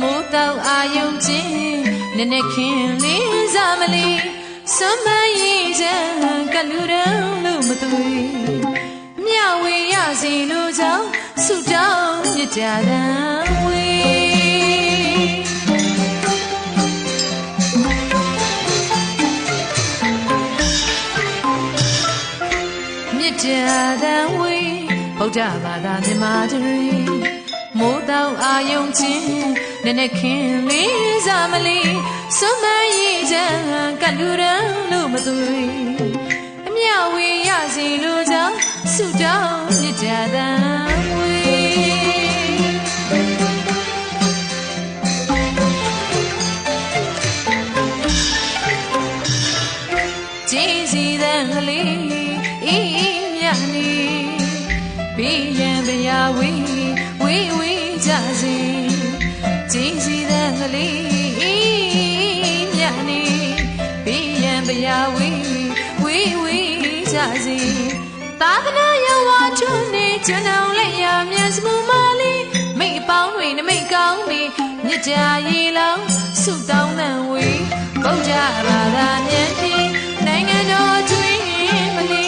မိုးတောက်အာယုံချင်းနည်းနည်းခင်လေးစားမလီစွမ်းမရင်ချမ်းကလူရန်လို့မသွေမြဝေရစီလိုကြောင့်ဆုတောင်းမြတ်တာတန်ဝေမြတ်တာတန်ဝေဗုဒ္ဓဘာသာမြန်မာတရီမိုးတောင်အာယုံချင်းနည်းနည်းခင်လေးစားမလီစွမ်းမရင်ချမ်းကလူရန်လို့မသွေအမြဝေရစီလိုကြောင့်ဆုတောင်းမြတ်တာတန်ဝေကြည်စီတဲ့ကလေးအေးမြတ်နေပြီးရင်ဗျာဝေးကြစီကြည်စီတဲ့ကလေးမြတ်နေပြီးရင်ဗျာဝေးကြစီသာသနာယဝါချုံနေကျွန်တော်လည်းရမြတ်စမူမလေးမိတ်ပေါင်းတွေနမိတ်ကောင်းနေမြစ်ကြရေလောင်းဆုတောင်းတဲ့ဝေဗုဒ္ဓဘာသာဉာဏ်ဖြင့်နိုင်ငံတော်ကျွေးမလီ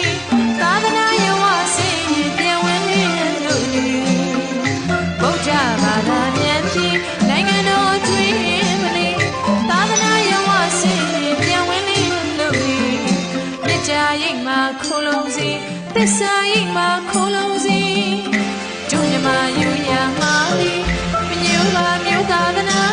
သာသနာယဝါစင်ပြန်ဝင်လို့ဒီဗုဒ္ဓဘာသာဉာဏ်ဖြင့်နိုင်ငံတော်ကျွေးမလီသာသနာယဝါစင်ပြန်ဝင်လို့ဒီမြစ်ကြရိတ်မှာခိုးလုံးစီသစ္စာရိတ်မှာခိုး